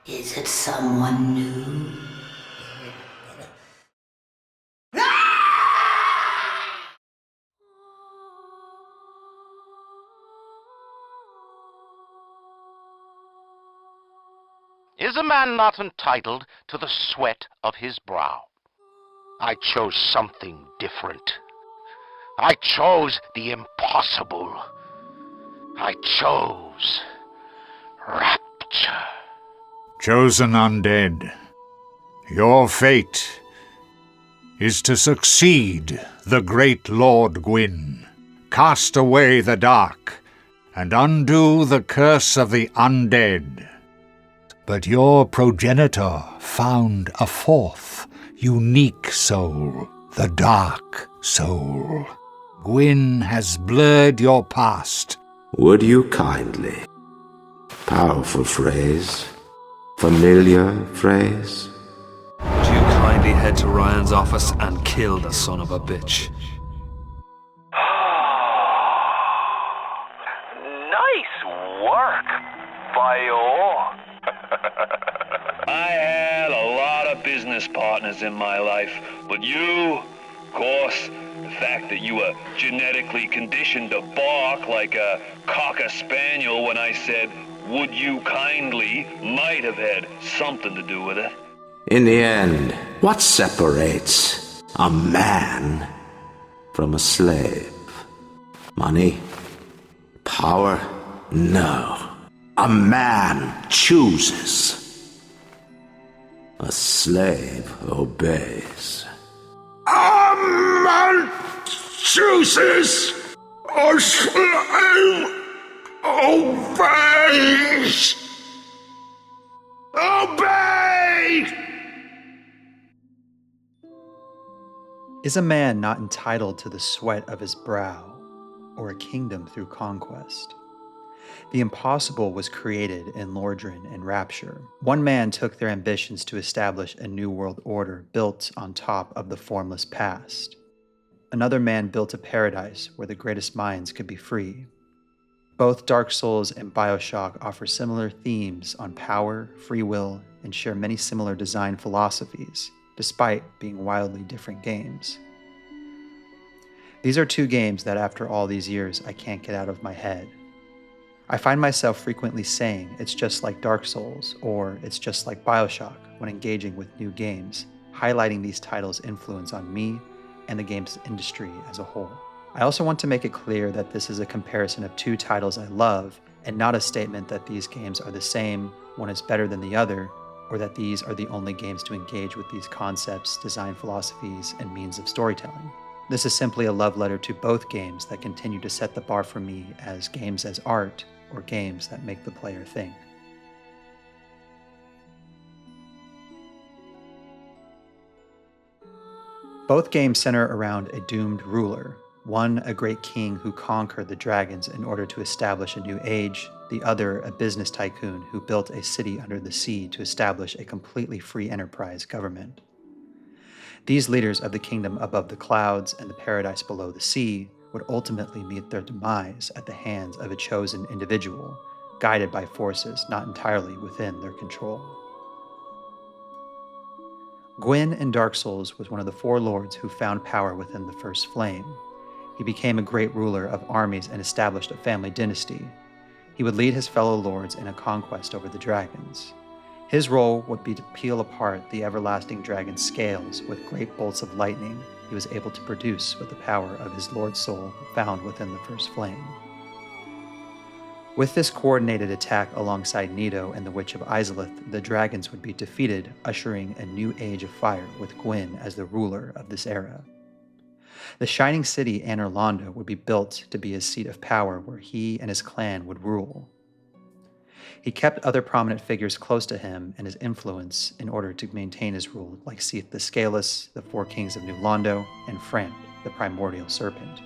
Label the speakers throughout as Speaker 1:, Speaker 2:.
Speaker 1: Is it someone new?
Speaker 2: Is a man not entitled to the sweat of his brow? I chose something different. I chose the impossible. I chose Rapture.
Speaker 3: Chosen undead, your fate is to succeed the great Lord Gwyn, cast away the dark, and undo the curse of the undead. But your progenitor found a fourth, unique soul, the dark soul. Gwyn has blurred your past.
Speaker 4: Would you kindly? Powerful phrase. Familiar phrase.
Speaker 5: Would you kindly head to Ryan's office and kill the son of a bitch?
Speaker 6: Nice work, Bio. I had a lot of business partners in my life, but you, of course, the fact that you were genetically conditioned to bark like a cocker spaniel when I said, "Would you kindly," might have had something to do with it.
Speaker 4: In the end, what separates a man from a slave? Money? Power? No. A man chooses. A slave obeys. A man chooses. A slave obeys. Obey!
Speaker 7: Is a man not entitled to the sweat of his brow, or a kingdom through conquest? The impossible was created in Lord Gwyn and Rapture. One man took their ambitions to establish a new world order built on top of the formless past. Another man built a paradise where the greatest minds could be free. Both Dark Souls and Bioshock offer similar themes on power, free will, and share many similar design philosophies, despite being wildly different games. These are two games that after all these years I can't get out of my head. I find myself frequently saying it's just like Dark Souls or it's just like Bioshock when engaging with new games, highlighting these titles' influence on me and the games industry as a whole. I also want to make it clear that this is a comparison of two titles I love and not a statement that these games are the same, one is better than the other, or that these are the only games to engage with these concepts, design philosophies, and means of storytelling. This is simply a love letter to both games that continue to set the bar for me as games as art or games that make the player think. Both games center around a doomed ruler, one a great king who conquered the dragons in order to establish a new age, the other a business tycoon who built a city under the sea to establish a completely free enterprise government. These leaders of the kingdom above the clouds and the paradise below the sea would ultimately meet their demise at the hands of a chosen individual, guided by forces not entirely within their control. Gwyn in Dark Souls was one of the four lords who found power within the First Flame. He became a great ruler of armies and established a family dynasty. He would lead his fellow lords in a conquest over the dragons. His role would be to peel apart the everlasting dragon's scales with great bolts of lightning he was able to produce with the power of his Lord Soul found within the First Flame. With this coordinated attack alongside Nito and the Witch of Izalith, the dragons would be defeated, ushering a new age of fire with Gwyn as the ruler of this era. The shining city Anor Londo would be built to be his seat of power where he and his clan would rule. He kept other prominent figures close to him and his influence in order to maintain his rule, like Seath the Scaleless, the Four Kings of New Londo, and Frant, the Primordial Serpent.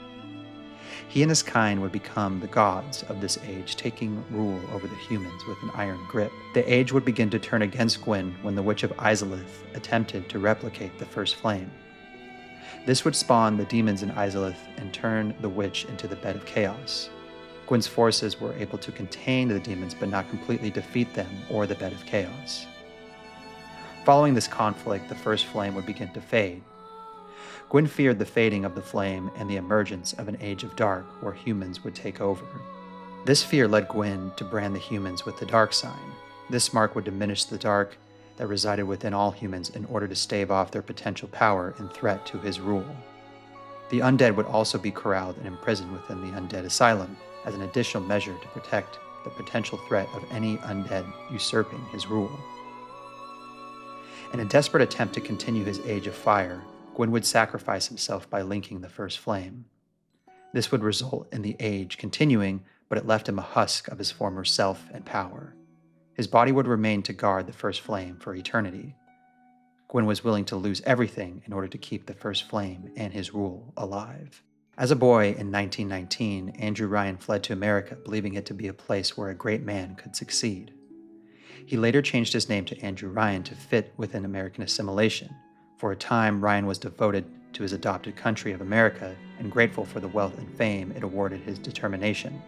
Speaker 7: He and his kind would become the gods of this age, taking rule over the humans with an iron grip. The age would begin to turn against Gwyn when the Witch of Izalith attempted to replicate the First Flame. This would spawn the demons in Izalith and turn the witch into the bed of chaos. Gwyn's forces were able to contain the demons but not completely defeat them or the Bed of Chaos. Following this conflict, the first flame would begin to fade. Gwyn feared the fading of the flame and the emergence of an age of dark where humans would take over. This fear led Gwyn to brand the humans with the dark sign. This mark would diminish the dark that resided within all humans in order to stave off their potential power and threat to his rule. The undead would also be corralled and imprisoned within the undead asylum as an additional measure to protect the potential threat of any undead usurping his rule. In a desperate attempt to continue his age of fire, Gwyn would sacrifice himself by linking the first flame. This would result in the age continuing, but it left him a husk of his former self and power. His body would remain to guard the first flame for eternity. Gwyn was willing to lose everything in order to keep the first flame and his rule alive. As a boy in 1919, Andrew Ryan fled to America, believing it to be a place where a great man could succeed. He later changed his name to Andrew Ryan to fit within American assimilation. For a time, Ryan was devoted to his adopted country of America and grateful for the wealth and fame it awarded his determination.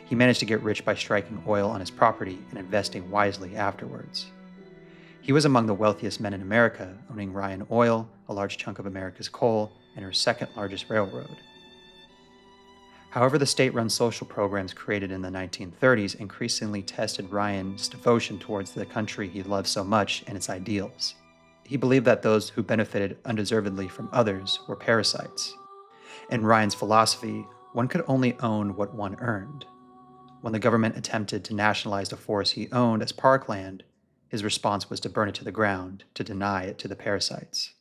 Speaker 7: He managed to get rich by striking oil on his property and investing wisely afterwards. He was among the wealthiest men in America, owning Ryan Oil, a large chunk of America's coal, and her second largest railroad. However, the state-run social programs created in the 1930s increasingly tested Ryan's devotion towards the country he loved so much and its ideals. He believed that those who benefited undeservedly from others were parasites. In Ryan's philosophy, one could only own what one earned. When the government attempted to nationalize the forest he owned as parkland, his response was to burn it to the ground, to deny it to the parasites.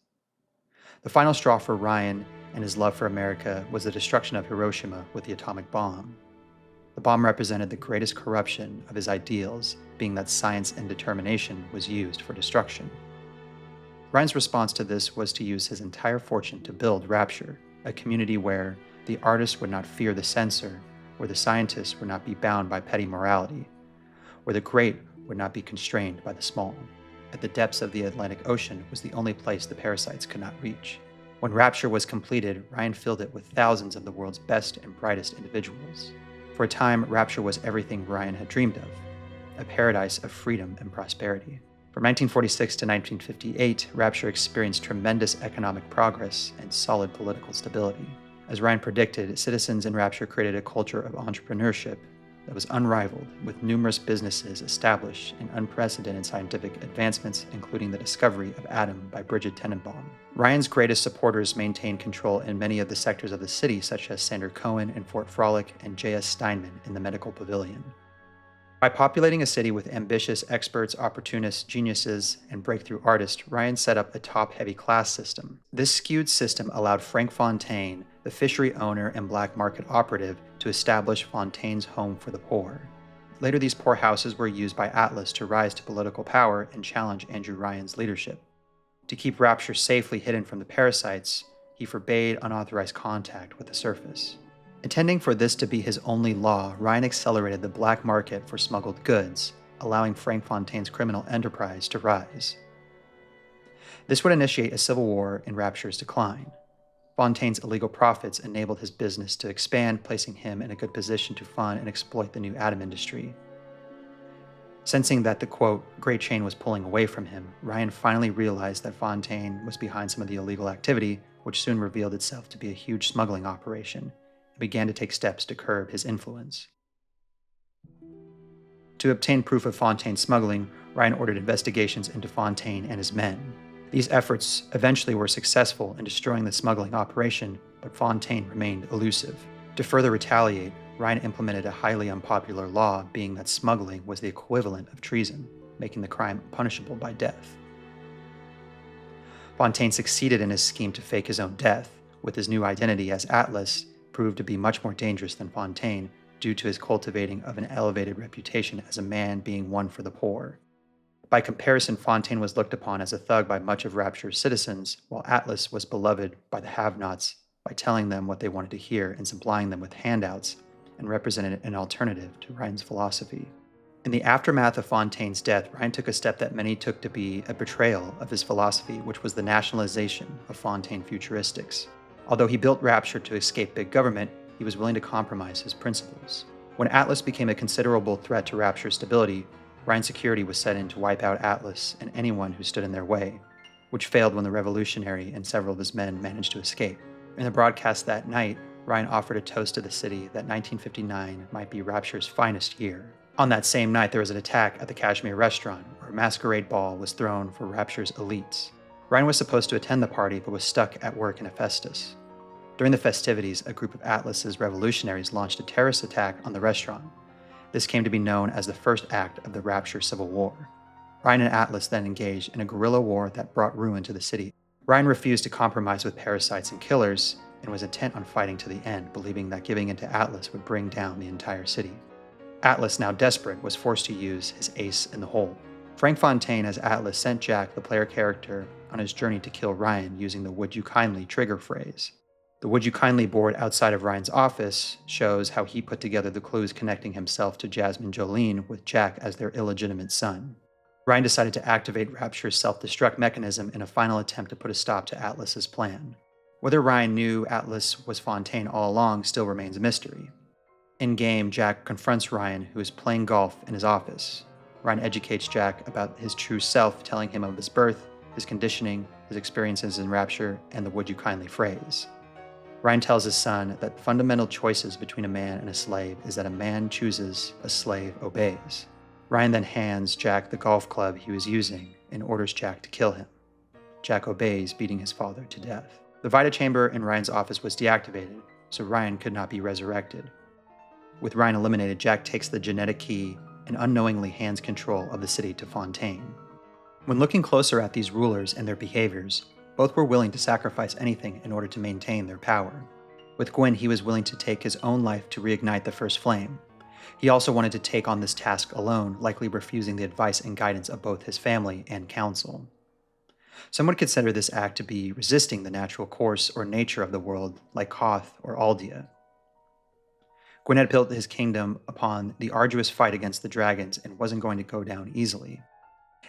Speaker 7: The final straw for Ryan and his love for America was the destruction of Hiroshima with the atomic bomb. The bomb represented the greatest corruption of his ideals, being that science and determination was used for destruction. Ryan's response to this was to use his entire fortune to build Rapture, a community where the artist would not fear the censor, where the scientists would not be bound by petty morality, where the great would not be constrained by the small. At the depths of the Atlantic Ocean was the only place the parasites could not reach. When Rapture was completed, Ryan filled it with thousands of the world's best and brightest individuals. For a time, Rapture was everything Ryan had dreamed of, a paradise of freedom and prosperity. From 1946 to 1958, Rapture experienced tremendous economic progress and solid political stability. As Ryan predicted, citizens in Rapture created a culture of entrepreneurship that was unrivaled, with numerous businesses established and unprecedented scientific advancements, including the discovery of atom by Bridget Tenenbaum. Ryan's greatest supporters maintained control in many of the sectors of the city, such as Sander Cohen in Fort Frolic and J.S. Steinman in the Medical Pavilion. By populating a city with ambitious experts, opportunists, geniuses, and breakthrough artists, Ryan set up a top-heavy class system. This skewed system allowed Frank Fontaine, the fishery owner and black market operative, to establish Fontaine's home for the poor. Later, these poor houses were used by Atlas to rise to political power and challenge Andrew Ryan's leadership. To keep Rapture safely hidden from the parasites, he forbade unauthorized contact with the surface. Intending for this to be his only law, Ryan accelerated the black market for smuggled goods, allowing Frank Fontaine's criminal enterprise to rise. This would initiate a civil war in Rapture's decline. Fontaine's illegal profits enabled his business to expand, placing him in a good position to fund and exploit the new atom industry. Sensing that the, quote, great chain was pulling away from him, Ryan finally realized that Fontaine was behind some of the illegal activity, which soon revealed itself to be a huge smuggling operation, began to take steps to curb his influence. To obtain proof of Fontaine's smuggling, Ryan ordered investigations into Fontaine and his men. These efforts eventually were successful in destroying the smuggling operation, but Fontaine remained elusive. To further retaliate, Ryan implemented a highly unpopular law, being that smuggling was the equivalent of treason, making the crime punishable by death. Fontaine succeeded in his scheme to fake his own death, with his new identity as Atlas proved to be much more dangerous than Fontaine due to his cultivating of an elevated reputation as a man being one for the poor. By comparison, Fontaine was looked upon as a thug by much of Rapture's citizens, while Atlas was beloved by the have-nots by telling them what they wanted to hear and supplying them with handouts, and represented an alternative to Ryan's philosophy. In the aftermath of Fontaine's death, Ryan took a step that many took to be a betrayal of his philosophy, which was the nationalization of Fontaine futuristics. Although he built Rapture to escape big government, he was willing to compromise his principles. When Atlas became a considerable threat to Rapture's stability, Ryan's security was set in to wipe out Atlas and anyone who stood in their way, which failed when the revolutionary and several of his men managed to escape. In the broadcast that night, Ryan offered a toast to the city that 1959 might be Rapture's finest year. On that same night, there was an attack at the Kashmir restaurant, where a masquerade ball was thrown for Rapture's elites. Ryan was supposed to attend the party, but was stuck at work in Hephaestus. During the festivities, a group of Atlas's revolutionaries launched a terrorist attack on the restaurant. This came to be known as the first act of the Rapture Civil War. Ryan and Atlas then engaged in a guerrilla war that brought ruin to the city. Ryan refused to compromise with parasites and killers, and was intent on fighting to the end, believing that giving in to Atlas would bring down the entire city. Atlas, now desperate, was forced to use his ace in the hole. Frank Fontaine as Atlas sent Jack, the player character, on his journey to kill Ryan using the "Would you kindly" trigger phrase. The "Would you kindly" board outside of Ryan's office shows how he put together the clues connecting himself to Jasmine Jolene with Jack as their illegitimate son. Ryan decided to activate Rapture's self-destruct mechanism in a final attempt to put a stop to Atlas's plan. Whether Ryan knew Atlas was Fontaine all along still remains a mystery. In-game, Jack confronts Ryan, who is playing golf in his office. Ryan educates Jack about his true self, telling him of his birth, his conditioning, his experiences in Rapture, and the "Would you kindly" phrase. Ryan tells his son that fundamental choices between a man and a slave is that a man chooses, a slave obeys. Ryan then hands Jack the golf club he was using and orders Jack to kill him. Jack obeys, beating his father to death. The Vita chamber in Ryan's office was deactivated, so Ryan could not be resurrected. With Ryan eliminated, Jack takes the genetic key and unknowingly hands control of the city to Fontaine. When looking closer at these rulers and their behaviors, both were willing to sacrifice anything in order to maintain their power. With Gwyn, he was willing to take his own life to reignite the first flame. He also wanted to take on this task alone, likely refusing the advice and guidance of both his family and council. Some would consider this act to be resisting the natural course or nature of the world, like Koth or Aldea. Gwyn had built his kingdom upon the arduous fight against the dragons and wasn't going to go down easily.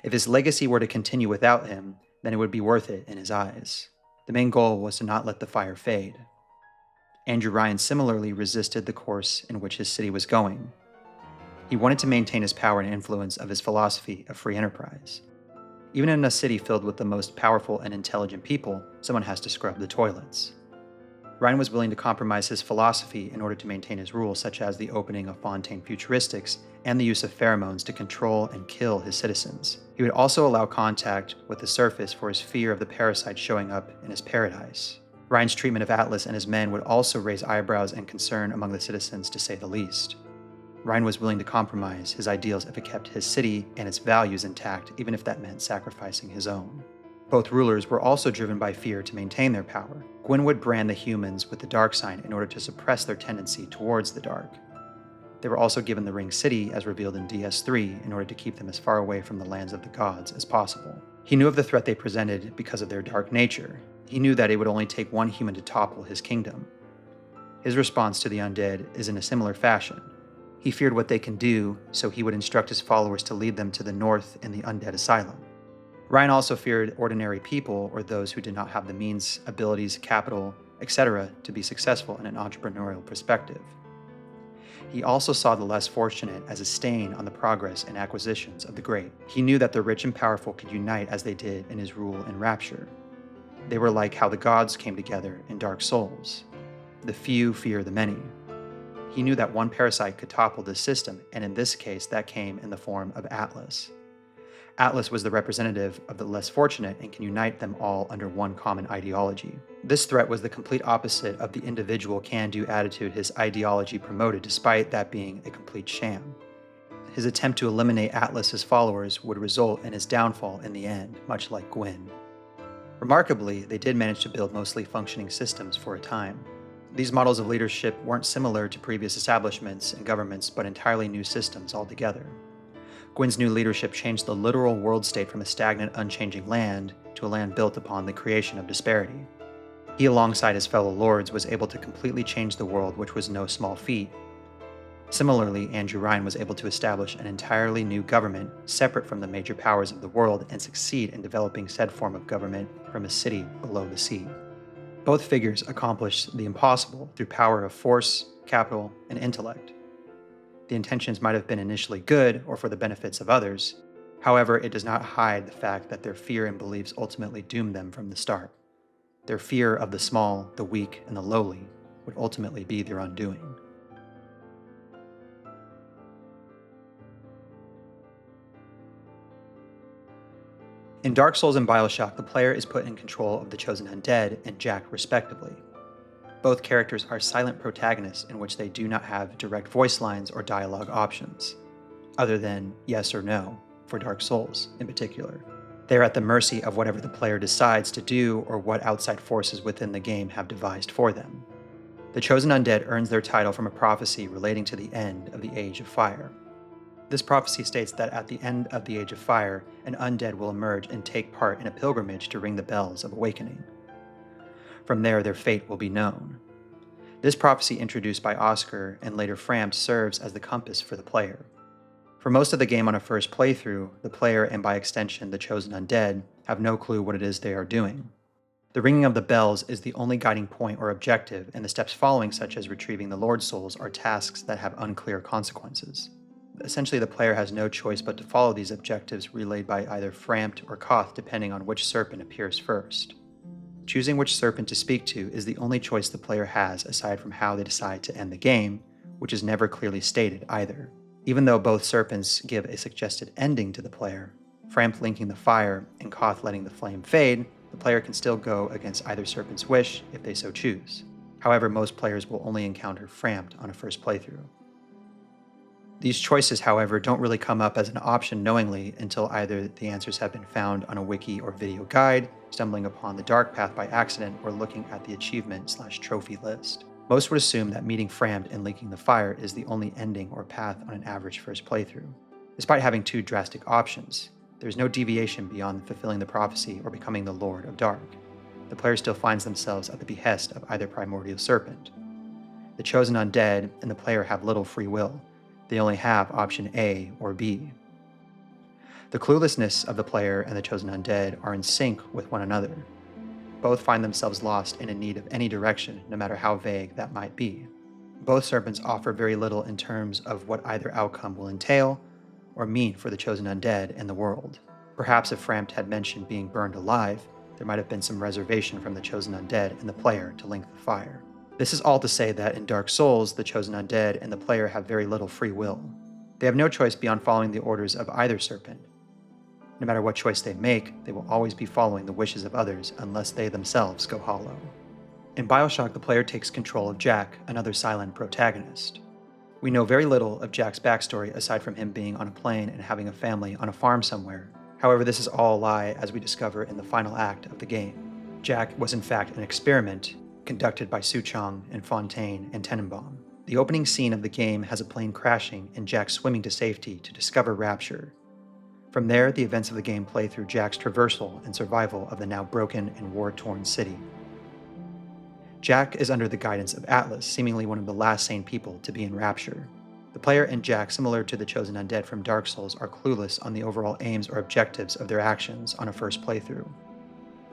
Speaker 7: If his legacy were to continue without him, then it would be worth it in his eyes. The main goal was to not let the fire fade. Andrew Ryan similarly resisted the course in which his city was going. He wanted to maintain his power and influence of his philosophy of free enterprise. Even in a city filled with the most powerful and intelligent people, someone has to scrub the toilets. Ryan was willing to compromise his philosophy in order to maintain his rules, such as the opening of Fontaine Futuristics and the use of pheromones to control and kill his citizens. He would also allow contact with the surface for his fear of the parasite showing up in his paradise. Ryan's treatment of Atlas and his men would also raise eyebrows and concern among the citizens, to say the least. Ryan was willing to compromise his ideals if it kept his city and its values intact, even if that meant sacrificing his own. Both rulers were also driven by fear to maintain their power. Gwyn would brand the humans with the dark sign in order to suppress their tendency towards the dark. They were also given the Ring City, as revealed in DS3, in order to keep them as far away from the lands of the gods as possible. He knew of the threat they presented because of their dark nature. He knew that it would only take one human to topple his kingdom. His response to the undead is in a similar fashion. He feared what they can do, so he would instruct his followers to lead them to the north in the undead asylum. Ryan also feared ordinary people, or those who did not have the means, abilities, capital, etc. to be successful in an entrepreneurial perspective. He also saw the less fortunate as a stain on the progress and acquisitions of the great. He knew that the rich and powerful could unite as they did in his rule in Rapture. They were like how the gods came together in Dark Souls. The few fear the many. He knew that one parasite could topple this system, and in this case, that came in the form of Atlas. Atlas was the representative of the less fortunate and can unite them all under one common ideology. This threat was the complete opposite of the individual can-do attitude his ideology promoted, despite that being a complete sham. His attempt to eliminate Atlas's followers would result in his downfall in the end, much like Gwyn. Remarkably, they did manage to build mostly functioning systems for a time. These models of leadership weren't similar to previous establishments and governments, but entirely new systems altogether. Gwyn's new leadership changed the literal world state from a stagnant, unchanging land to a land built upon the creation of disparity. He, alongside his fellow lords, was able to completely change the world, which was no small feat. Similarly, Andrew Ryan was able to establish an entirely new government separate from the major powers of the world and succeed in developing said form of government from a city below the sea. Both figures accomplished the impossible through power of force, capital, and intellect. The intentions might have been initially good or for the benefits of others. However, it does not hide the fact that their fear and beliefs ultimately doomed them from the start. Their fear of the small, the weak, and the lowly would ultimately be their undoing. In Dark Souls and Bioshock, the player is put in control of the chosen undead and Jack respectively. Both characters are silent protagonists in which they do not have direct voice lines or dialogue options, other than yes or no, for Dark Souls in particular. They are at the mercy of whatever the player decides to do or what outside forces within the game have devised for them. The chosen undead earns their title from a prophecy relating to the end of the Age of Fire. This prophecy states that at the end of the Age of Fire, an undead will emerge and take part in a pilgrimage to ring the bells of awakening. From there, their fate will be known. This prophecy, introduced by Oscar and later Frampt, serves as the compass for the player. For most of the game on a first playthrough, the player, and by extension the chosen undead, have no clue what it is they are doing. The ringing of the bells is the only guiding point or objective, and the steps following, such as retrieving the Lord Souls, are tasks that have unclear consequences. Essentially, the player has no choice but to follow these objectives relayed by either Frampt or Koth, depending on which serpent appears first. Choosing which serpent to speak to is the only choice the player has aside from how they decide to end the game, which is never clearly stated either. Even though both serpents give a suggested ending to the player, Frampt linking the fire and Koth letting the flame fade, the player can still go against either serpent's wish if they so choose. However, most players will only encounter Frampt on a first playthrough. These choices, however, don't really come up as an option knowingly until either the answers have been found on a wiki or video guide, stumbling upon the dark path by accident, or looking at the achievement/trophy list. Most would assume that meeting Frampt and linking the fire is the only ending or path on an average first playthrough. Despite having two drastic options, there is no deviation beyond fulfilling the prophecy or becoming the Lord of Dark. The player still finds themselves at the behest of either primordial serpent. The chosen undead and the player have little free will. They only have option A or B. The cluelessness of the player and the chosen undead are in sync with one another. Both find themselves lost and in need of any direction, no matter how vague that might be. Both serpents offer very little in terms of what either outcome will entail or mean for the chosen undead and the world. Perhaps if Frampt had mentioned being burned alive, there might have been some reservation from the chosen undead and the player to link the fire. This is all to say that in Dark Souls, the chosen undead and the player have very little free will. They have no choice beyond following the orders of either serpent. No matter what choice they make, they will always be following the wishes of others unless they themselves go hollow. In Bioshock, the player takes control of Jack, another silent protagonist. We know very little of Jack's backstory aside from him being on a plane and having a family on a farm somewhere. However, this is all a lie, as we discover in the final act of the game. Jack was in fact an experiment conducted by Suchong and Fontaine and Tenenbaum. The opening scene of the game has a plane crashing and Jack swimming to safety to discover Rapture. From there, the events of the game play through Jack's traversal and survival of the now broken and war-torn city. Jack is under the guidance of Atlas, seemingly one of the last sane people to be in Rapture. The player and Jack, similar to the chosen undead from Dark Souls, are clueless on the overall aims or objectives of their actions on a first playthrough.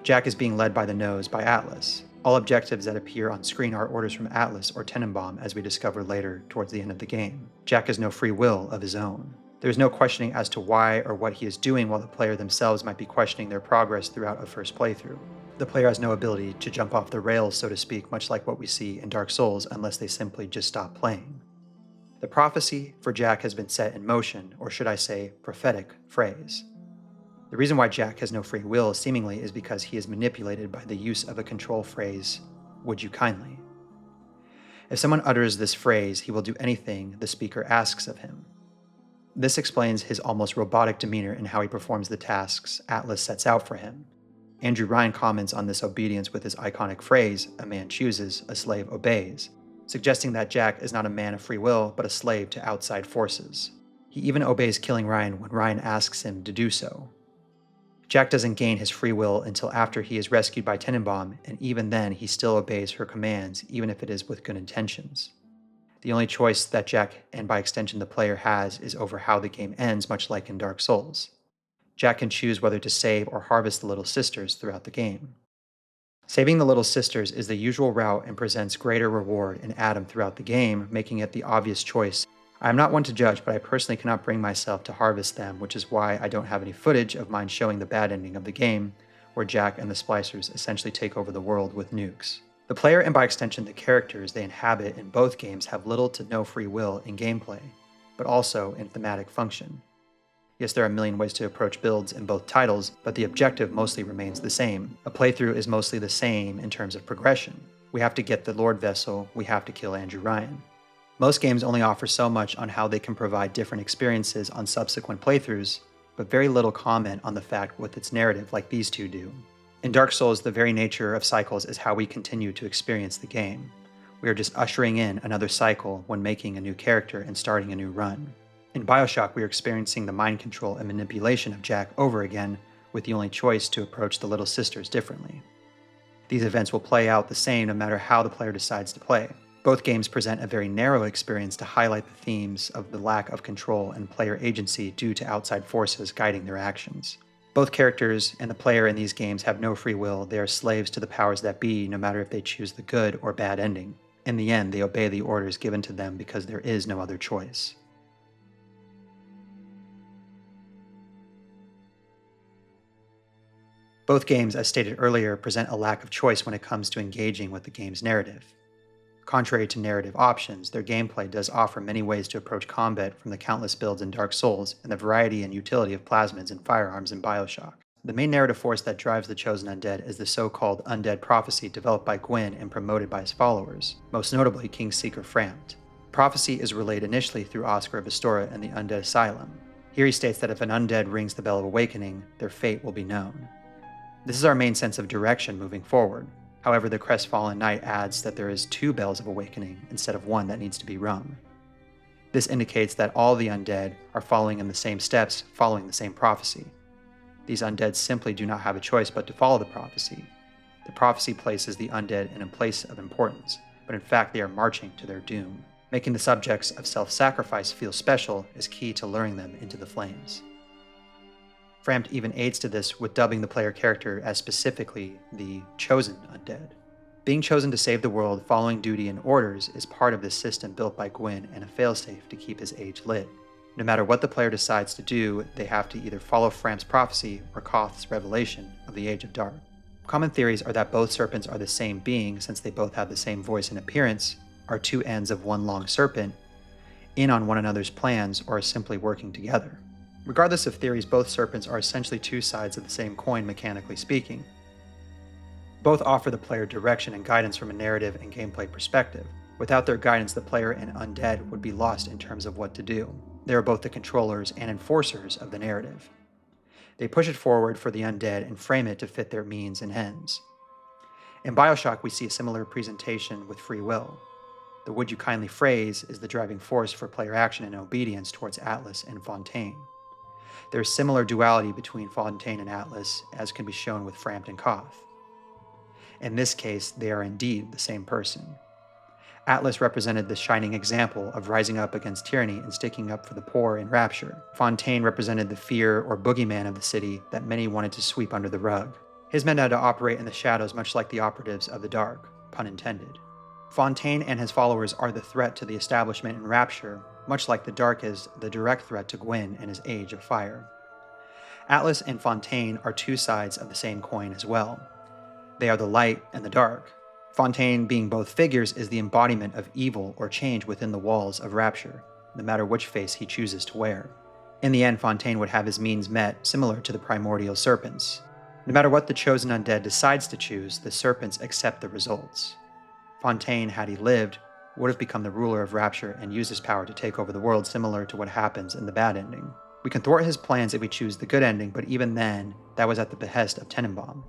Speaker 7: Jack is being led by the nose by Atlas. All objectives that appear on screen are orders from Atlas or Tenenbaum, as we discover later towards the end of the game. Jack has no free will of his own. There is no questioning as to why or what he is doing, while the player themselves might be questioning their progress throughout a first playthrough. The player has no ability to jump off the rails, so to speak, much like what we see in Dark Souls, unless they simply just stop playing. The prophecy for Jack has been set in motion, or should I say, prophetic phrase. The reason why Jack has no free will, seemingly, is because he is manipulated by the use of a control phrase, "Would you kindly?" If someone utters this phrase, he will do anything the speaker asks of him. This explains his almost robotic demeanor and how he performs the tasks Atlas sets out for him. Andrew Ryan comments on this obedience with his iconic phrase, "A man chooses, a slave obeys," suggesting that Jack is not a man of free will, but a slave to outside forces. He even obeys killing Ryan when Ryan asks him to do so. Jack doesn't gain his free will until after he is rescued by Tenenbaum, and even then he still obeys her commands, even if it is with good intentions. The only choice that Jack, and by extension the player, has is over how the game ends, much like in Dark Souls. Jack can choose whether to save or harvest the Little Sisters throughout the game. Saving the Little Sisters is the usual route and presents greater reward in Adam throughout the game, making it the obvious choice I am not one to judge, but I personally cannot bring myself to harvest them, which is why I don't have any footage of mine showing the bad ending of the game, where Jack and the Splicers essentially take over the world with nukes. The player, and by extension the characters they inhabit in both games, have little to no free will in gameplay, but also in thematic function. Yes, there are a million ways to approach builds in both titles, but the objective mostly remains the same. A playthrough is mostly the same in terms of progression. We have to get the Lord Vessel, we have to kill Andrew Ryan. Most games only offer so much on how they can provide different experiences on subsequent playthroughs, but very little comment on the fact with its narrative like these two do. In Dark Souls, the very nature of cycles is how we continue to experience the game. We are just ushering in another cycle when making a new character and starting a new run. In Bioshock, we are experiencing the mind control and manipulation of Jack over again, with the only choice to approach the Little Sisters differently. These events will play out the same no matter how the player decides to play. Both games present a very narrow experience to highlight the themes of the lack of control and player agency due to outside forces guiding their actions. Both characters and the player in these games have no free will. They are slaves to the powers that be, no matter if they choose the good or bad ending. In the end, they obey the orders given to them because there is no other choice. Both games, as stated earlier, present a lack of choice when it comes to engaging with the game's narrative. Contrary to narrative options, their gameplay does offer many ways to approach combat, from the countless builds in Dark Souls and the variety and utility of plasmids and firearms in Bioshock. The main narrative force that drives the Chosen Undead is the so-called undead prophecy developed by Gwyn and promoted by his followers, most notably Kingseeker Frampt. Prophecy is relayed initially through Oscar of Astora and the Undead Asylum. Here he states that if an undead rings the bell of awakening, their fate will be known. This is our main sense of direction moving forward. However, the Crestfallen Knight adds that there is 2 bells of awakening instead of 1 that needs to be rung. This indicates that all the undead are following in the same steps, following the same prophecy. These undead simply do not have a choice but to follow the prophecy. The prophecy places the undead in a place of importance, but in fact they are marching to their doom. Making the subjects of self-sacrifice feel special is key to luring them into the flames. Frampt even aids to this with dubbing the player character as specifically the Chosen Undead. Being chosen to save the world, following duty and orders, is part of this system built by Gwyn and a failsafe to keep his age lit. No matter what the player decides to do, they have to either follow Frampt's prophecy or Koth's revelation of the Age of Dark. Common theories are that both serpents are the same being, since they both have the same voice and appearance, are 2 ends of one long serpent, in on one another's plans, or are simply working together. Regardless of theories, both serpents are essentially 2 sides of the same coin, mechanically speaking. Both offer the player direction and guidance from a narrative and gameplay perspective. Without their guidance, the player and undead would be lost in terms of what to do. They are both the controllers and enforcers of the narrative. They push it forward for the undead and frame it to fit their means and ends. In Bioshock, we see a similar presentation with free will. The "would you kindly" phrase is the driving force for player action and obedience towards Atlas and Fontaine. There is similar duality between Fontaine and Atlas, as can be shown with Frampt and Koth. In this case, they are indeed the same person. Atlas represented the shining example of rising up against tyranny and sticking up for the poor in Rapture. Fontaine represented the fear or boogeyman of the city that many wanted to sweep under the rug. His men had to operate in the shadows, much like the operatives of the dark, pun intended. Fontaine and his followers are the threat to the establishment in Rapture, much like the Dark is the direct threat to Gwyn and his Age of Fire. Atlas and Fontaine are 2 sides of the same coin as well. They are the light and the dark. Fontaine, being both figures, is the embodiment of evil or change within the walls of Rapture, no matter which face he chooses to wear. In the end, Fontaine would have his means met, similar to the primordial serpents. No matter what the Chosen Undead decides to choose, the serpents accept the results. Fontaine, had he lived, would have become the ruler of Rapture and used his power to take over the world, similar to what happens in the bad ending. We can thwart his plans if we choose the good ending, but even then, that was at the behest of Tenenbaum.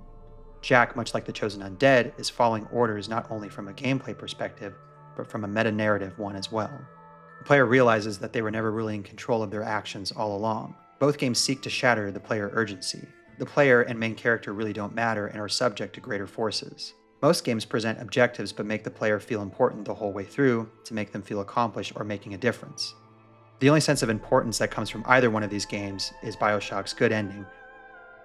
Speaker 7: Jack, much like the Chosen Undead, is following orders not only from a gameplay perspective, but from a meta-narrative one as well. The player realizes that they were never really in control of their actions all along. Both games seek to shatter the player urgency. The player and main character really don't matter and are subject to greater forces. Most games present objectives but make the player feel important the whole way through to make them feel accomplished or making a difference. The only sense of importance that comes from either one of these games is Bioshock's good ending.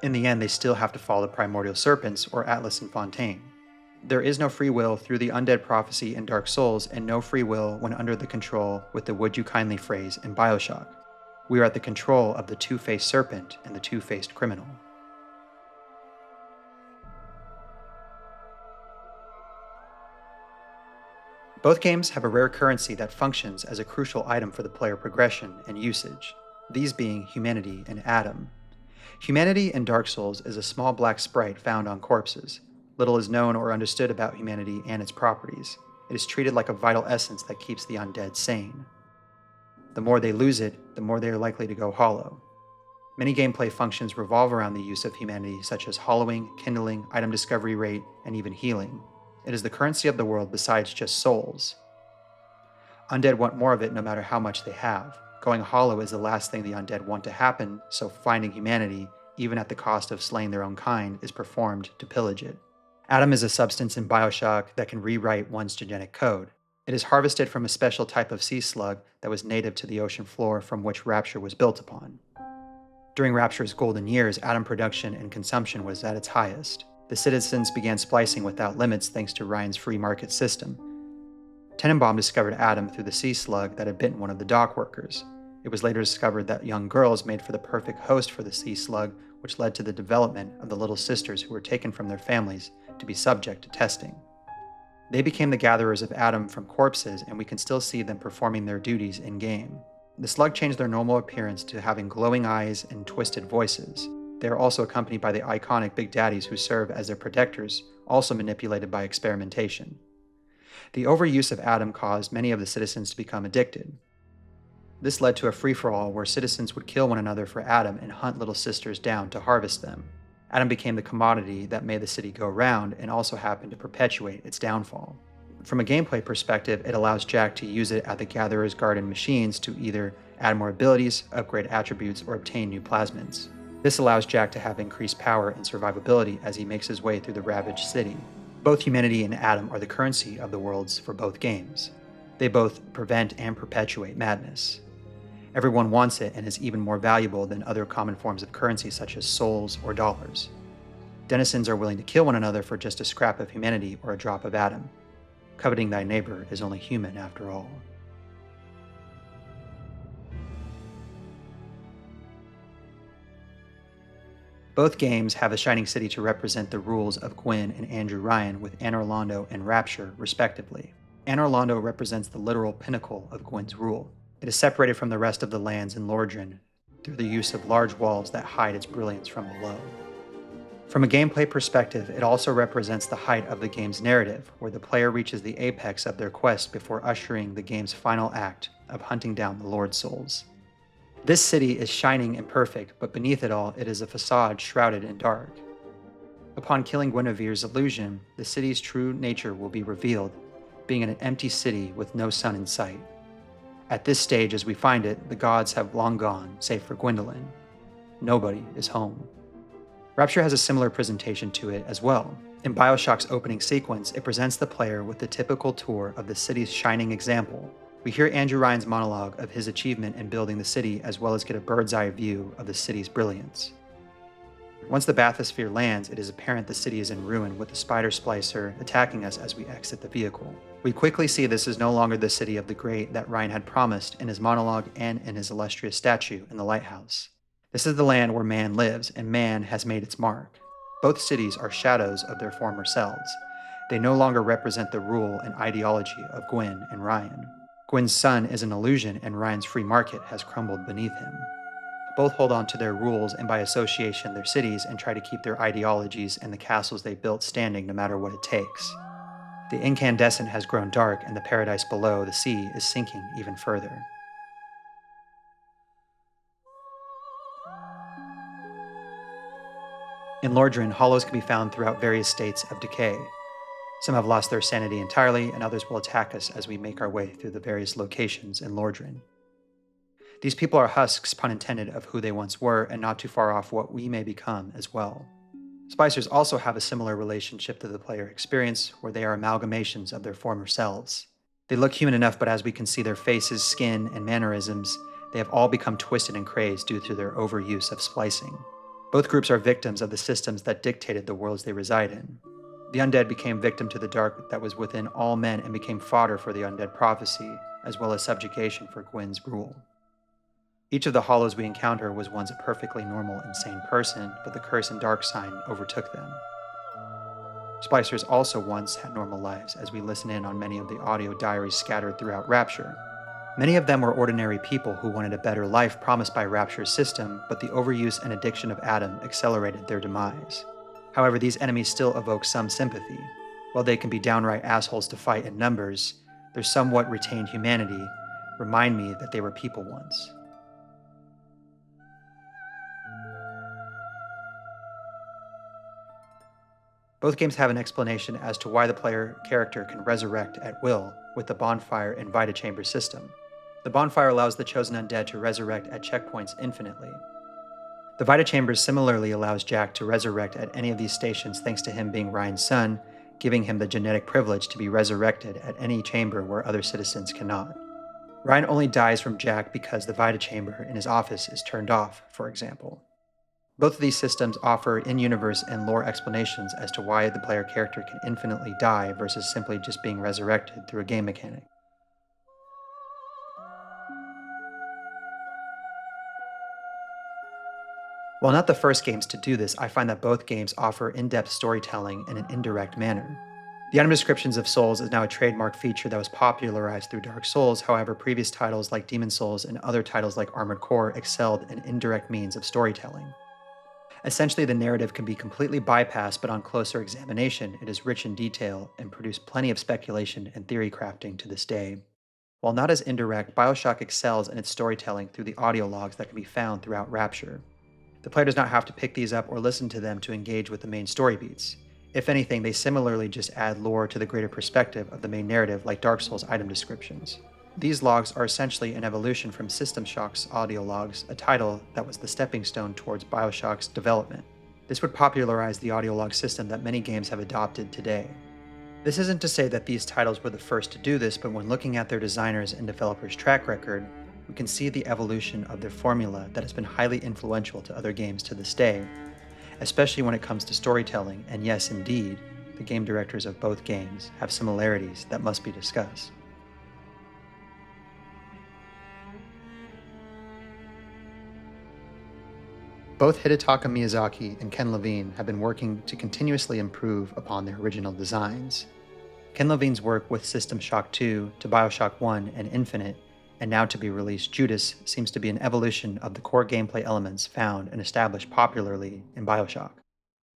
Speaker 7: In the end, they still have to follow the primordial serpents or Atlas and Fontaine. There is no free will through the undead prophecy in Dark Souls, and no free will when under the control with the would you kindly phrase in Bioshock. We are at the control of the two-faced serpent and the two-faced criminal. Both games have a rare currency that functions as a crucial item for the player progression and usage, these being humanity and Adam. Humanity in Dark Souls is a small black sprite found on corpses. Little is known or understood about humanity and its properties. It is treated like a vital essence that keeps the undead sane. The more they lose it, the more they are likely to go hollow. Many gameplay functions revolve around the use of humanity, such as hollowing, kindling, item discovery rate, and even healing. It is the currency of the world besides just souls. Undead want more of it no matter how much they have. Going hollow is the last thing the undead want to happen, so finding humanity, even at the cost of slaying their own kind, is performed to pillage it. Adam is a substance in Bioshock that can rewrite one's genetic code. It is harvested from a special type of sea slug that was native to the ocean floor from which Rapture was built upon. During Rapture's golden years, Adam production and consumption was at its highest. The citizens began splicing without limits thanks to Ryan's free market system. Tenenbaum discovered Adam through the sea slug that had bitten one of the dock workers. It was later discovered that young girls made for the perfect host for the sea slug, which led to the development of the little sisters who were taken from their families to be subject to testing. They became the gatherers of Adam from corpses, and we can still see them performing their duties in-game. The slug changed their normal appearance to having glowing eyes and twisted voices. They are also accompanied by the iconic Big Daddies who serve as their protectors, also manipulated by experimentation. The overuse of Adam caused many of the citizens to become addicted. This led to a free-for-all where citizens would kill one another for Adam and hunt little sisters down to harvest them. Adam became the commodity that made the city go round and also happened to perpetuate its downfall. From a gameplay perspective, it allows Jack to use it at the Gatherer's Garden machines to either add more abilities, upgrade attributes, or obtain new plasmids. This allows Jack to have increased power and survivability as he makes his way through the ravaged city. Both humanity and Adam are the currency of the worlds for both games. They both prevent and perpetuate madness. Everyone wants it and is even more valuable than other common forms of currency such as souls or dollars. Denizens are willing to kill one another for just a scrap of humanity or a drop of Adam. Coveting thy neighbor is only human after all. Both games have a shining city to represent the rules of Gwyn and Andrew Ryan with Anor Londo and Rapture, respectively. Anor Londo represents the literal pinnacle of Gwyn's rule. It is separated from the rest of the lands in Lordran through the use of large walls that hide its brilliance from below. From a gameplay perspective, it also represents the height of the game's narrative, where the player reaches the apex of their quest before ushering the game's final act of hunting down the Lord Souls. This city is shining and perfect, but beneath it all, it is a facade shrouded in dark. Upon killing Guinevere's illusion, the city's true nature will be revealed, being an empty city with no sun in sight. At this stage, as we find it, the gods have long gone, save for Gwendolyn. Nobody is home. Rapture has a similar presentation to it as well. In Bioshock's opening sequence, it presents the player with the typical tour of the city's shining example. We hear Andrew Ryan's monologue of his achievement in building the city, as well as get a bird's-eye view of the city's brilliance. Once the bathysphere lands, it is apparent the city is in ruin, with the spider splicer attacking us as we exit the vehicle. We quickly see this is no longer the city of the great that Ryan had promised in his monologue and in his illustrious statue in the lighthouse. This is the land where man lives, and man has made its mark. Both cities are shadows of their former selves. They no longer represent the rule and ideology of Gwyn and Ryan. Gwyn's sun is an illusion, and Ryan's free market has crumbled beneath him. Both hold on to their rules and by association their cities and try to keep their ideologies and the castles they built standing no matter what it takes. The incandescent has grown dark, and the paradise below the sea is sinking even further. In Lordran, hollows can be found throughout various states of decay. Some have lost their sanity entirely, and others will attack us as we make our way through the various locations in Lordran. These people are husks, pun intended, of who they once were, and not too far off what we may become as well. Splicers also have a similar relationship to the player experience, where they are amalgamations of their former selves. They look human enough, but as we can see their faces, skin, and mannerisms, they have all become twisted and crazed due to their overuse of splicing. Both groups are victims of the systems that dictated the worlds they reside in. The undead became victim to the dark that was within all men and became fodder for the undead prophecy, as well as subjugation for Gwyn's rule. Each of the hollows we encounter was once a perfectly normal, insane person, but the curse and dark sign overtook them. Splicers also once had normal lives, as we listen in on many of the audio diaries scattered throughout Rapture. Many of them were ordinary people who wanted a better life promised by Rapture's system, but the overuse and addiction of Adam accelerated their demise. However, these enemies still evoke some sympathy. While they can be downright assholes to fight in numbers, their somewhat retained humanity remind me that they were people once. Both games have an explanation as to why the player character can resurrect at will with the bonfire and Vita Chamber system. The bonfire allows the chosen undead to resurrect at checkpoints infinitely. The Vita Chambers similarly allows Jack to resurrect at any of these stations thanks to him being Ryan's son, giving him the genetic privilege to be resurrected at any chamber where other citizens cannot. Ryan only dies from Jack because the Vita Chamber in his office is turned off, for example. Both of these systems offer in-universe and lore explanations as to why the player character can infinitely die versus simply just being resurrected through a game mechanic. While not the first games to do this, I find that both games offer in-depth storytelling in an indirect manner. The item descriptions of Souls is now a trademark feature that was popularized through Dark Souls. However, previous titles like Demon Souls and other titles like Armored Core excelled in indirect means of storytelling. Essentially, the narrative can be completely bypassed, but on closer examination, it is rich in detail and produced plenty of speculation and theory crafting to this day. While not as indirect, Bioshock excels in its storytelling through the audio logs that can be found throughout Rapture. The player does not have to pick these up or listen to them to engage with the main story beats. If anything, they similarly just add lore to the greater perspective of the main narrative like Dark Souls item descriptions. These logs are essentially an evolution from System Shock's audio logs, a title that was the stepping stone towards Bioshock's development. This would popularize the audio log system that many games have adopted today. This isn't to say that these titles were the first to do this, but when looking at their designers and developers' track record, we can see the evolution of their formula that has been highly influential to other games to this day, especially when it comes to storytelling, and yes, indeed, the game directors of both games have similarities that must be discussed. Both Hidetaka Miyazaki and Ken Levine have been working to continuously improve upon their original designs. Ken Levine's work with System Shock 2 to Bioshock 1 and Infinite, and now to be released Judas, seems to be an evolution of the core gameplay elements found and established popularly in Bioshock.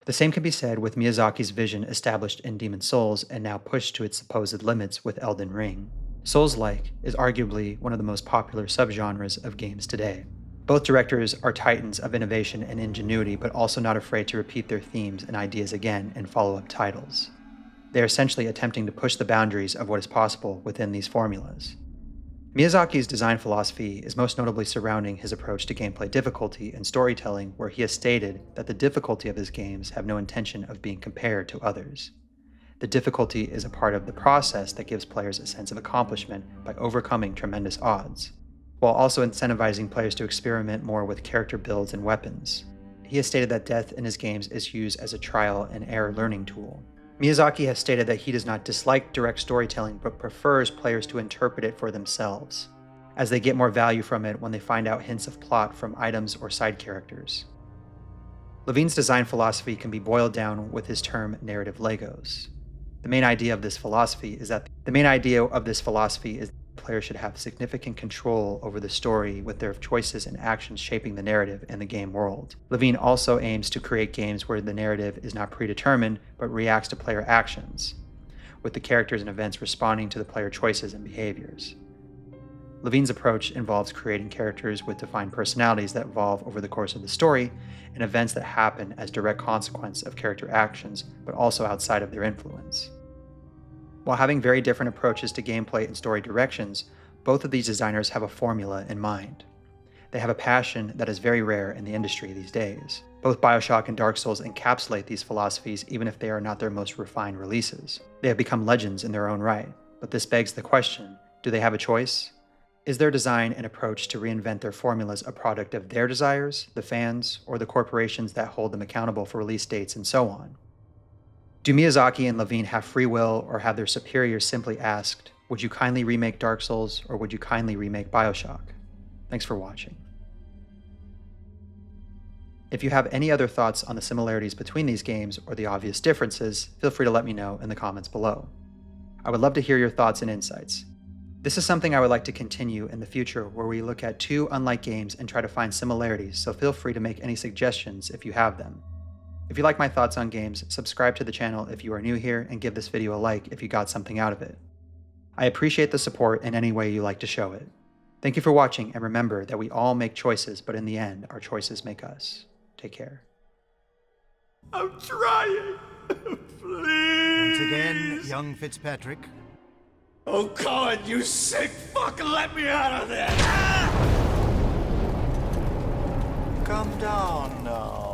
Speaker 7: The same can be said with Miyazaki's vision established in Demon Souls and now pushed to its supposed limits with Elden Ring. Souls-like is arguably one of the most popular subgenres of games today. Both directors are titans of innovation and ingenuity, but also not afraid to repeat their themes and ideas again in follow-up titles. They are essentially attempting to push the boundaries of what is possible within these formulas. Miyazaki's design philosophy is most notably surrounding his approach to gameplay difficulty and storytelling, where he has stated that the difficulty of his games have no intention of being compared to others. The difficulty is a part of the process that gives players a sense of accomplishment by overcoming tremendous odds, while also incentivizing players to experiment more with character builds and weapons. He has stated that death in his games is used as a trial and error learning tool. Miyazaki has stated that he does not dislike direct storytelling, but prefers players to interpret it for themselves, as they get more value from it when they find out hints of plot from items or side characters. Levine's design philosophy can be boiled down with his term narrative Legos. The main idea of this philosophy is that players should have significant control over the story, with their choices and actions shaping the narrative and the game world. Levine also aims to create games where the narrative is not predetermined, but reacts to player actions, with the characters and events responding to the player choices and behaviors. Levine's approach involves creating characters with defined personalities that evolve over the course of the story, and events that happen as direct consequence of character actions, but also outside of their influence. While having very different approaches to gameplay and story directions, both of these designers have a formula in mind. They have a passion that is very rare in the industry these days. Both Bioshock and Dark Souls encapsulate these philosophies, even if they are not their most refined releases. They have become legends in their own right, but this begs the question, do they have a choice? Is their design and approach to reinvent their formulas a product of their desires, the fans, or the corporations that hold them accountable for release dates and so on? Do Miyazaki and Levine have free will, or have their superiors simply asked, would you kindly remake Dark Souls, or would you kindly remake Bioshock? Thanks for watching. If you have any other thoughts on the similarities between these games or the obvious differences, feel free to let me know in the comments below. I would love to hear your thoughts and insights. This is something I would like to continue in the future, where we look at two unlike games and try to find similarities, so feel free to make any suggestions if you have them. If you like my thoughts on games, subscribe to the channel if you are new here, and give this video a like if you got something out of it. I appreciate the support in any way you like to show it. Thank you for watching, and remember that we all make choices, but in the end, our choices make us. Take care.
Speaker 4: I'm trying. Please.
Speaker 8: Once again, young Fitzpatrick.
Speaker 4: Oh, Colin, you sick fuck, let me out of there!
Speaker 8: Calm down now.